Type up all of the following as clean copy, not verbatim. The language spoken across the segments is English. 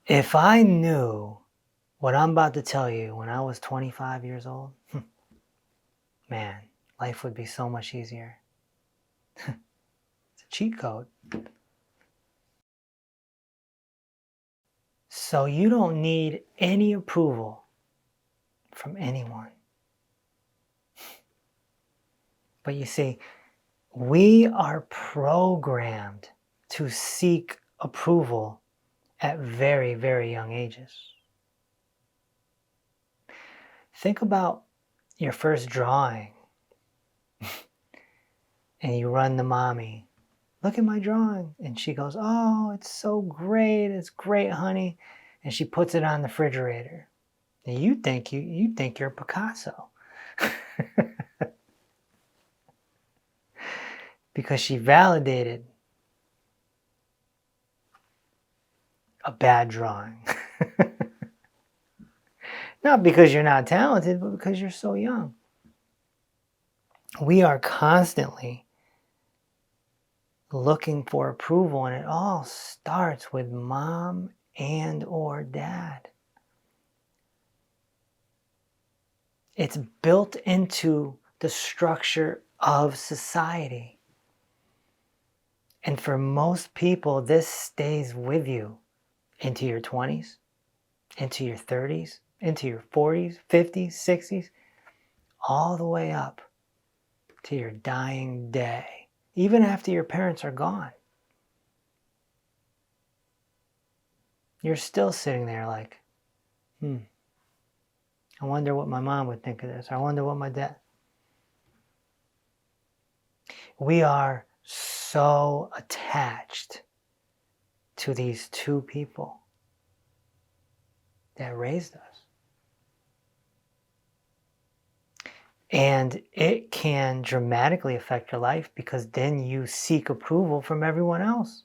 If I knew what I'm about to tell you when I was 25 years old, man, life would be so much easier. It's a cheat code. So you don't need any approval from anyone. But you see, we are programmed to seek approval at very, very young ages. Think about your first drawing and you run to mommy. Look at my drawing. And she goes, oh, it's so great. It's great, honey. And she puts it on the refrigerator. And you think you're Picasso. Because she validated a bad drawing. Not because you're not talented, but because you're so young. We are constantly looking for approval, and it all starts with mom and or dad. It's built into the structure of society. And for most people, this stays with you into your 20s, into your 30s, into your 40s, 50s, 60s, all the way up to your dying day, even after your parents are gone. You're still sitting there like, I wonder what my mom would think of this. I wonder what my dad... We are so attached to these two people that raised us. And it can dramatically affect your life because then you seek approval from everyone else.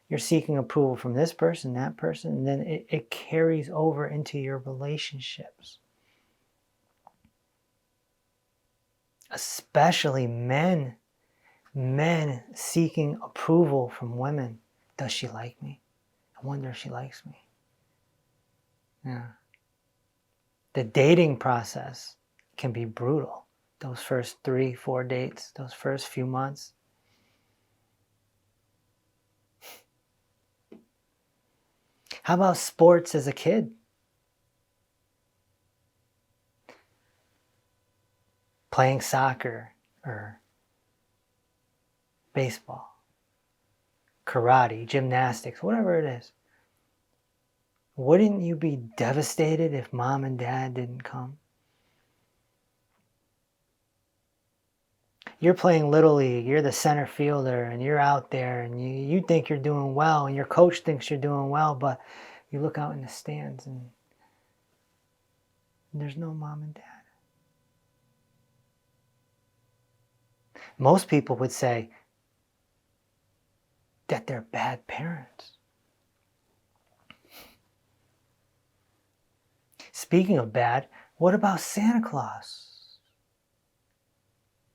You're seeking approval from this person, that person, and then it carries over into your relationships. Especially men seeking approval from women. Does she like me? I wonder if she likes me. Yeah. The dating process can be brutal. Those first 3-4 dates, those first few months. How about sports as a kid? Playing soccer or baseball, karate, gymnastics, whatever it is. Wouldn't you be devastated if mom and dad didn't come? You're playing Little League, you're the center fielder, and you're out there, and you think you're doing well, and your coach thinks you're doing well, but you look out in the stands, and there's no mom and dad. Most people would say that they're bad parents. Speaking of bad, what about Santa Claus?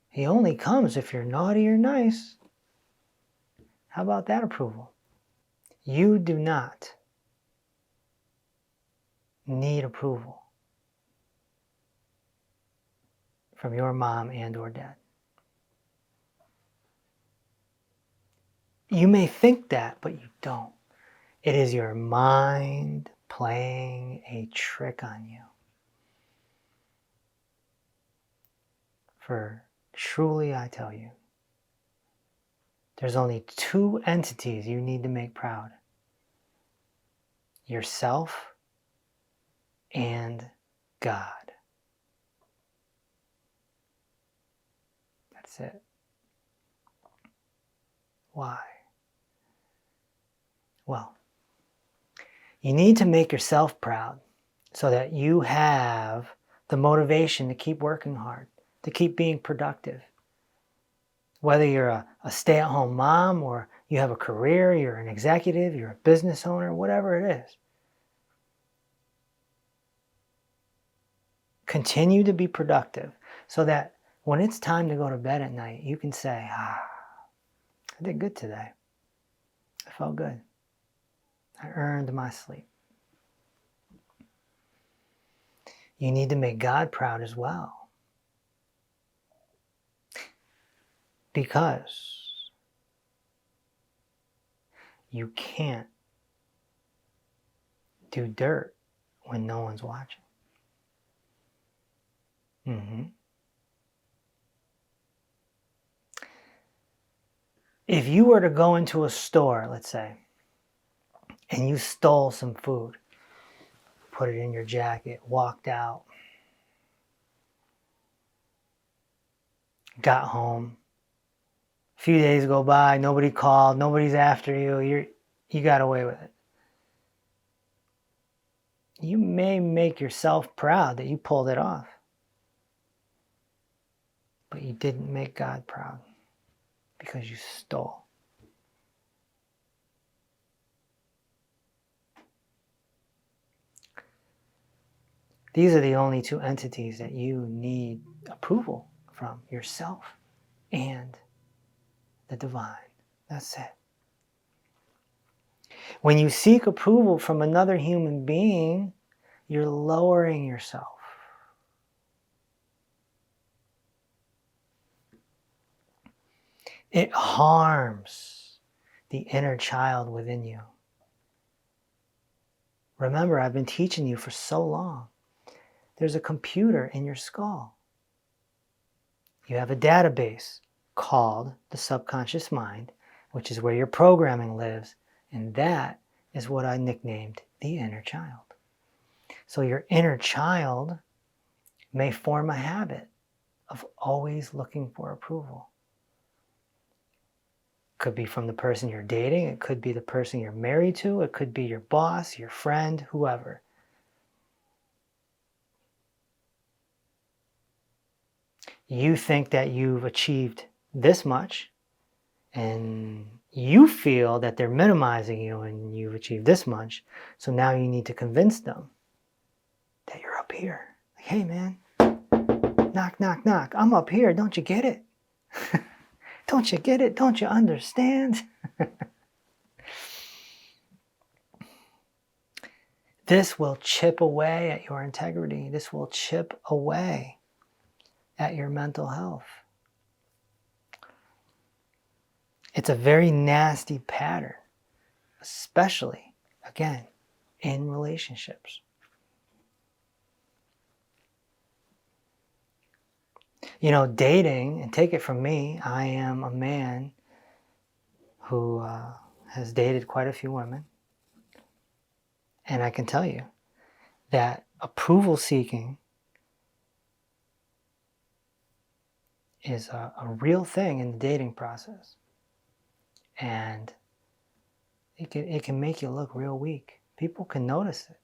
He only comes if you're naughty or nice. How about that approval? You do not need approval from your mom and or dad. You may think that, but you don't. It is your mind playing a trick on you. For truly I tell you, there's only two entities you need to make proud. Yourself and God. That's it. Why? Well, you need to make yourself proud so that you have the motivation to keep working hard, to keep being productive. Whether you're a stay-at-home mom or you have a career, you're an executive, you're a business owner, whatever it is. Continue to be productive so that when it's time to go to bed at night, you can say, I did good today. I felt good. I earned my sleep. You need to make God proud as well. Because you can't do dirt when no one's watching. If you were to go into a store, let's say, and you stole some food, put it in your jacket, walked out, got home, a few days go by, nobody called, nobody's after you, you got away with it. You may make yourself proud that you pulled it off, but you didn't make God proud because you stole. These are the only two entities that you need approval from, yourself and the divine. That's it. When you seek approval from another human being, you're lowering yourself. It harms the inner child within you. Remember, I've been teaching you for so long. There's a computer in your skull. You have a database called the subconscious mind, which is where your programming lives, and that is what I nicknamed the inner child. So your inner child may form a habit of always looking for approval. Could be from the person you're dating, it could be the person you're married to, it could be your boss, your friend, whoever. You think that you've achieved this much, and you feel that they're minimizing you and you've achieved this much, so now you need to convince them that you're up here. Like, hey man, knock, knock, knock, I'm up here, don't you get it? Don't you get it? Don't you understand? This will chip away at your integrity. This will chip away at your mental health. It's a very nasty pattern, especially, again, in relationships. You know, dating, and take it from me, I am a man who has dated quite a few women. And I can tell you that approval seeking is a real thing in the dating process. And it can make you look real weak. People can notice it.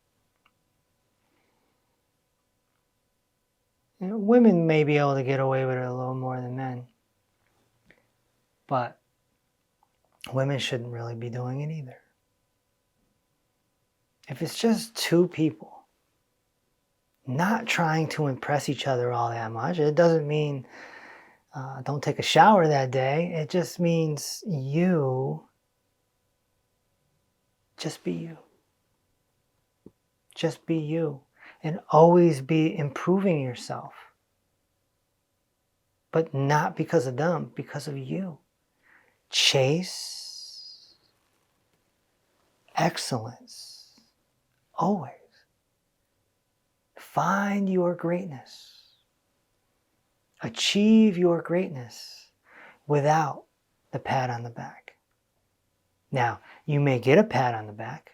You know, women may be able to get away with it a little more than men. But women shouldn't really be doing it either. If it's just two people not trying to impress each other all that much, it doesn't mean don't take a shower that day. It just means you just be you. Just be you. And always be improving yourself. But not because of them, because of you. Chase excellence. Always. Find your greatness. Achieve your greatness without the pat on the back. Now, you may get a pat on the back.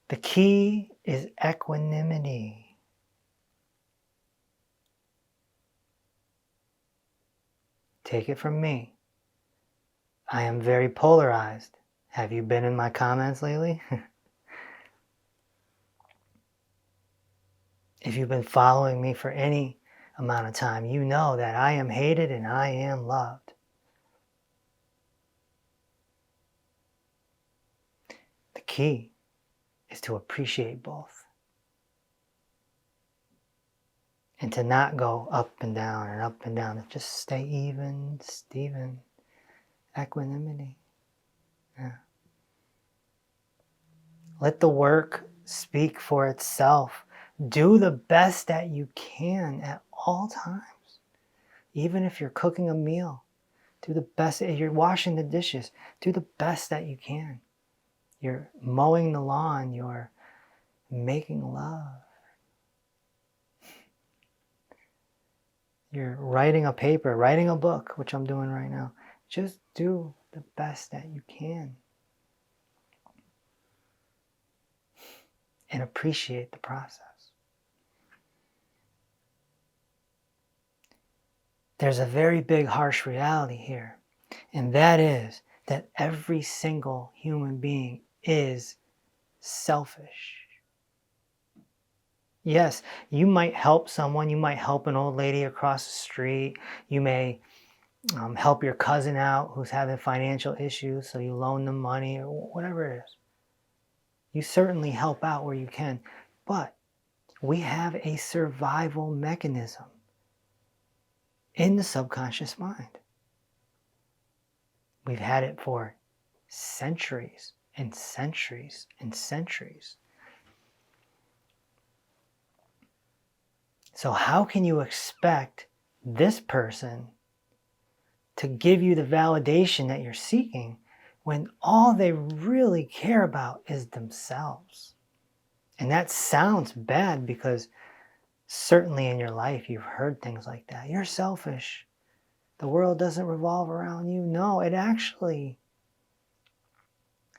The key is equanimity. Take it from me. I am very polarized. Have you been in my comments lately? If you've been following me for any amount of time, you know that I am hated and I am loved. The key is to appreciate both. And to not go up and down and up and down. Just stay even, Steven. Equanimity. Yeah. Let the work speak for itself. Do the best that you can at all times. Even if you're cooking a meal, do the best. If you're washing the dishes, do the best that you can. You're mowing the lawn, you're making love. You're writing a paper, writing a book, which I'm doing right now. Just do the best that you can. And appreciate the process. There's a very big, harsh reality here, and that is that every single human being is selfish. Yes, you might help someone, you might help an old lady across the street, you may help your cousin out who's having financial issues, so you loan them money or whatever it is. You certainly help out where you can, but we have a survival mechanism in the subconscious mind. We've had it for centuries and centuries and centuries. So how can you expect this person to give you the validation that you're seeking when all they really care about is themselves? And that sounds bad because certainly in your life you've heard things like that. You're selfish. The world doesn't revolve around you. No, it actually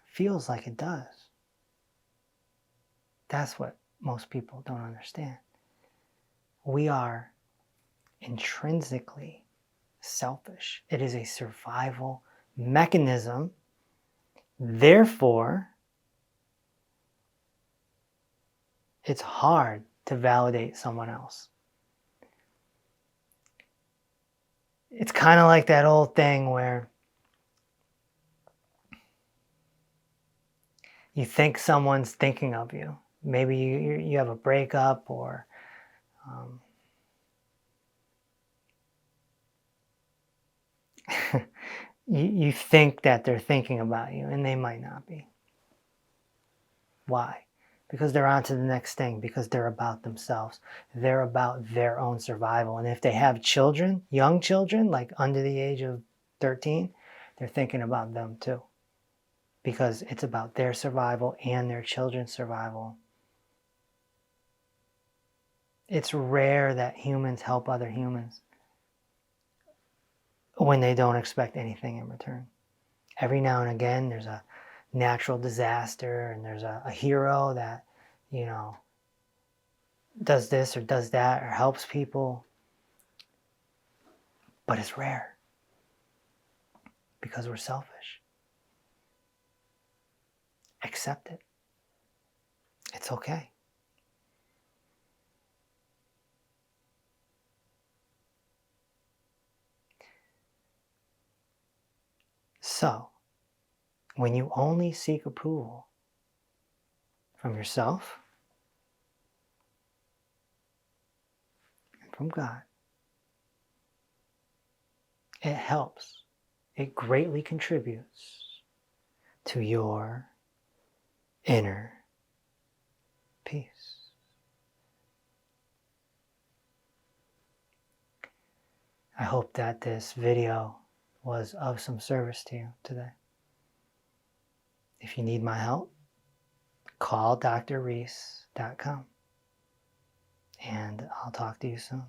feels like it does. That's what most people don't understand. We are intrinsically selfish. It is a survival mechanism. Therefore, it's hard to validate someone else. It's kind of like that old thing where you think someone's thinking of you. Maybe you have a breakup or you think that they're thinking about you, and they might not be. Why? Because they're on to the next thing, because they're about themselves. They're about their own survival. And if they have children, young children, like under the age of 13, they're thinking about them too. Because it's about their survival and their children's survival. It's rare that humans help other humans when they don't expect anything in return. Every now and again, there's a natural disaster and there's a hero that, does this or does that or helps people. But it's rare because we're selfish. Accept it. It's okay. So, when you only seek approval from yourself and from God, it helps. It greatly contributes to your inner peace. I hope that this video was of some service to you today. If you need my help, call drreese.com and I'll talk to you soon.